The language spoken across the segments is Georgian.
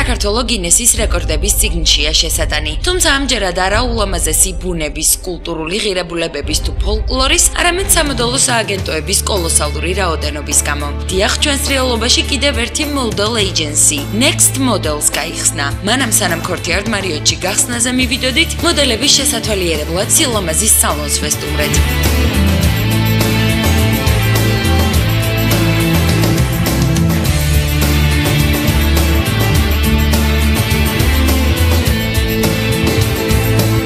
საქართველოს გინესის რეკორდების წიგნშია შესატანი. თუმცა ამჯერად არა ულამაზესი ბუნების, კულტურული ღირებულებების თუ ფოლკლორის, არამედ სამოდელო სააგენტოების კოლოსალური რაოდენობის გამო. დიახ, ჩვენს რეალობაში კიდევ ერთი model agency, Next Models გაიხსნა. მანამ სანამ ქორთიარდ მარიოტში გახსნაზე მივიდოდით, მოდელების შესათვალიერებლად სილამაზის სალონს ვესტუმრეთ.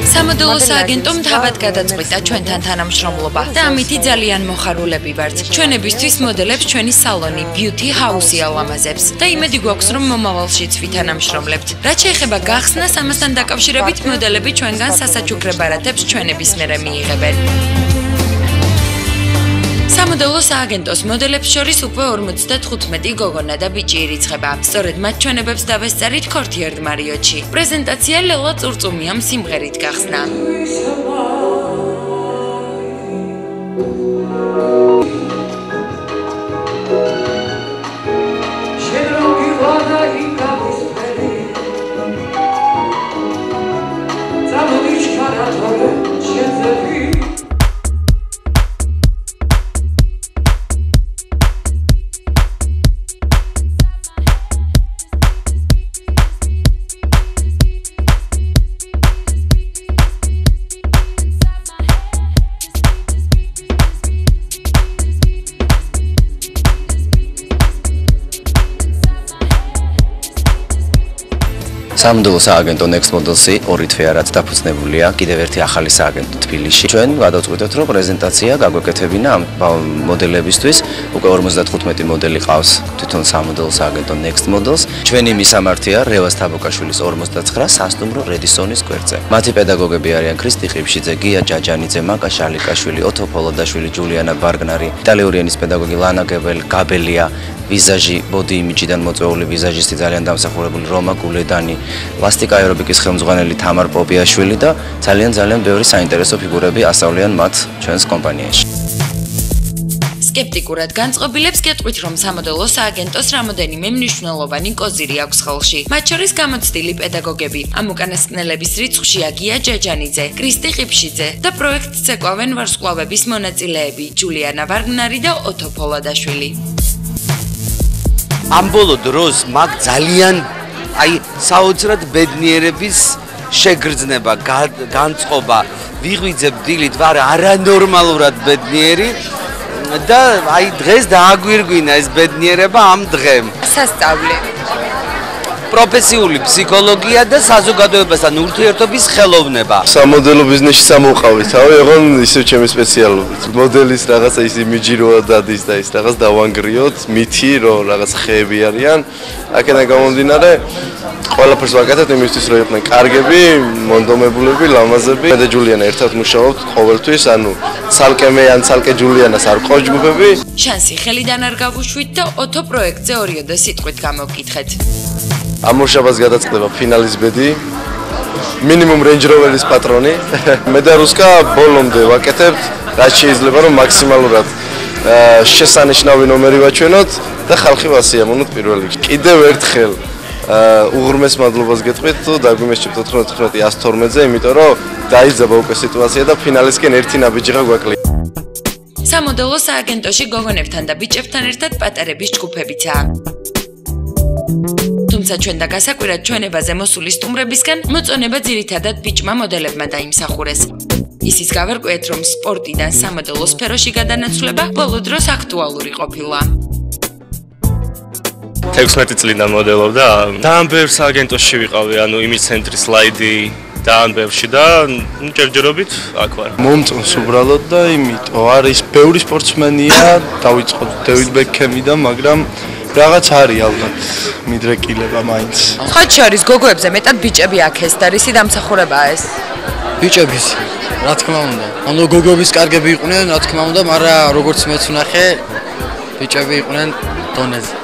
სამოდელო სააგენტომ თავად გადაწყვიტა ჩვენთან თანამშრომლობა და ამითი ძალიან მოხარულები ვართ. ჩვენებისთვის მოდელებს ჩვენი სალონი Beauty House ალამაზებს და იმედი გვაქვს რომ მომავალშიც ვითანამშრომლებთ. რაც შეეხება გახსნას, ამასთან დაკავშირებით მოდელები ჩვენგან სასაჩუქრ ბარათებს ჩვენების მერე მიიღებენ. სამოდელო სააგენტოს მოდელებს შორის უკვე 55 გოგონა და ბიჭი ირიცხება. სწორედ მათ ჩვენებებს დავესწარით ქორთიარდ მარიოტში. პრეზენტაცია ლელა წურწუმიამ სიმღერით გახსნა. სამოდელო სააგენტო Next Models-ი ორი თვე არად დაფუძნებულია კიდევ ერთი ახალი სააგენტო თბილისში. ჩვენ გადავწყვიტეთ, რომ პრეზენტაცია გაგვეკეთებინა ამ მოდელებისთვის. უკვე 55 მოდელი ყავს თვითონ სამოდელო სააგენტო Next Models. ჩვენი მისამართია რევას თაბოკაშვილის 59 სასტუმრო Redison-ის გვერდზე. მათი პედაგოგები არიან ქრისტი ყიფშიძე, გია ჯაჯანიძე, მაკა შალიკაშვილი, ოთო ფოლოდაშვილი, ჯულიანა ბარგნარი, იტალიური ენის პედაგოგი ლანა გაბელია, ვიზაჟი, ბოდი იმიჯიდან მოწვეული ვიზაჟისტი ძალიან დამსახურებული რომა გულედანი, პლასტიკა აერობიკის ხელმძღვანელი თამარ პოპიაშვილი და ძალიან ბევრი საინტერესო ფიგურები ასწავლიან მათ ჩვენს კომპანიაში. სკეპტიკურად განწყობილებს გეტყვით, რომ სამოდელო სააგენტოს რამოდენიმე მნიშვნელოვანი კოზირი აქვს ხელში. მათ შორის გამოცდილი პედაგოგები. ამ უკანასკნელების რიცხვშია გია ჯაჯანიძე, ქრისტი ყიფშიძე და პროექტს ეკავენ ვარსკვლავების მონაწილეები ჯულიანა ბარგნარი და ოთო ფოლოდაშვილი. ამ ბოლო დროს მაგ ძალიან საოცრად ბედნიერების შეგრძნება, განწყობა, ვიღვიძებ დილით ვარ არანორმალურად ბედნიერი და დღეს დააგვირგვინა ეს ბედნიერება ამ დღემ. სასწავლი. პროფესიული ფსიქოლოგია და საზოგადოებასთან ურთიერთობის ხელოვნება. სამოდელო ბიზნესში სამოვყავით, თავი ოღონ ისევ ჩემი სპეციალობით. მოდელის რაღაცა ის იმიჯი რო დადის და ის რაღაც დავანგრიოთ, მითი რომ რაღაც ხეები არიან. აქედან გამომდინარე, ყველაფერს ვაკეთებთ იმისთვის რომ იყვნენ კარგები, მონდომებულები, ლამაზები. მე და ჯულიანა ერთად მუშაობთ ყოველთვის, ანუ ცალკე მე ან ცალკე ჯულიანას არ ყავს ჯგუფები. შანსი ხელიდან არ გავუშვით და ოთო პროექტზე ორიოდე სიტყვით გამოვკითხეთ. ამ მუშაობას გადაწყდება ფინალის ბედი, მინიმუმ Range Rover-ის პატრონი. მე და რუსკა ბოლომდე ვაკეთებთ, რაც შეიძლება რომ მაქსიმალურად შესანიშნავი ნომერი ვაჩვენოთ და ხალხი ვასიამოვნოთ პირველ რიგში. კიდევ ერთხელ უღრმეს მადლობას გეტყვით თუ დაგვიმესჩებთ 99-112-ზე, იმიტომ რომ დაიძაბა უკვე სიტუაცია და ფინალისკენ ერთი ნაბიჯიღა გვაკლია. სამოდელო სააგენტოში გოგონებთან და ბიჭებთან ერთად პატარების ჯგუფებიცაა. თუმცა ჩვენ და გასაკვირად ჩვენებაზე მოსული სტუმრებისგან მოწონება ძირითადად ბიჭმა მოდელებმა დაიმსახურეს. ისიც გავარკვიეთ, რომ სპორტიდან სამოდელო სფეროში გადანაცვლება ბოლო დროს აქტუალური ყოფილა. 16 წლიდან მოდელობდა. ძალიან ბევრ სააგენტოში ვიყავი, ანუ იმის ცენტრის სლაიდი ძალიან ბევრში და ჯერჯერობით აქ ვარ. მომწონს უბრალოდ და იმიტომ არის ბევრი სპორტსმენია, დავიწყოთ დევიდ ბეკჰემიდან, მაგრამ რაღაც არის ალბათ მიდრეკილება მაინც. ხოთ შორის გოგოებზე მეტად ბიჭები აქეს და რისი დამსახურებაა ეს? ბიჭების, რა თქმა უნდა. ანუ გოგოების კარგები იყვნენ, რა თქმა უნდა, მაგრამ როგორც მეც ვნახე, ბიჭები იყვნენ დონეზე.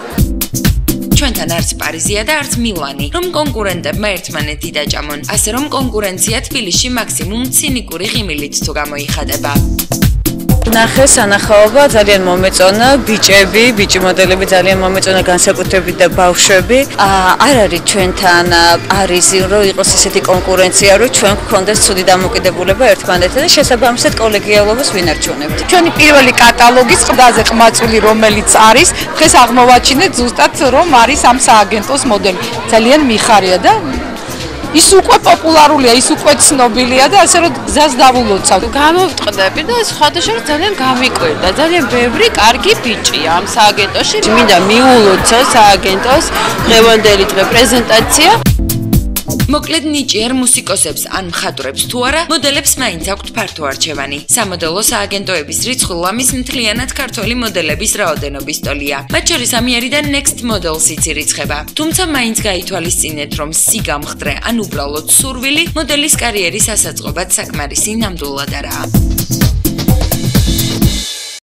ჩვენთან არც პარიზია და არც მილანი, რომ კონკურენტებმა ერთმანეთი დაჭამონ, ასე რომ კონკურენცია თბილისში მაქსიმუმ ცინიკური ღიმილით თუ გამოიხატება. ნახე სანახაობა ძალიან მომეწონა, ბიჭი მოდელები ძალიან მომეწონა, განსაკუთრებით და ბავშვები. არ არის ჩვენთან პარიზი, რომ იყოს ესეთი კონკურენცია, რომ ჩვენ გვქონდეს ცუდი დამოკიდებულება ერთმანეთთან და შესაბამისად კოლეგიალობას ვინარჩუნებთ. ჩვენი პირველი კატალოგის ყველაზე ყმაწვილი რომელიც არის, დღეს აღმოვაჩინეთ ზუსტად რომ არის ამ სააგენტოს მოდელი. ძალიან მიხარია და ის უკვე პოპულარულია, ის უკვე ცნობილია და ასე რომ გზას დავულოცავ. გამოვტყდები და სხვადასხვა ძალიან გამიკვირდა. ძალიან ბევრი კარგი ბიჭია ამ სააგენტოში. მინდა მიულოცო სააგენტოს დღევანდელი დღე პრეზენტაცია. მოკლედ ნიჭიერ მუსიკოსებს ან მხატვრებს თუ არა, მოდელებს მაინც აქვთ ფართო არჩევანი. სამოდელო სააგენტოების რიცხვი ლამის მთლიანად ქართველი მოდელების რაოდენობის ტოლია. მათ შორის ამიერიდან Next Models-იც ირიცხება. თუმცა მაინც გაითვალისწინეთ, რომ სიგამხდრე ან უბრალოდ სურვილი მოდელის კარიერის ასაწყობად საკმარისი ნამდვილად არაა.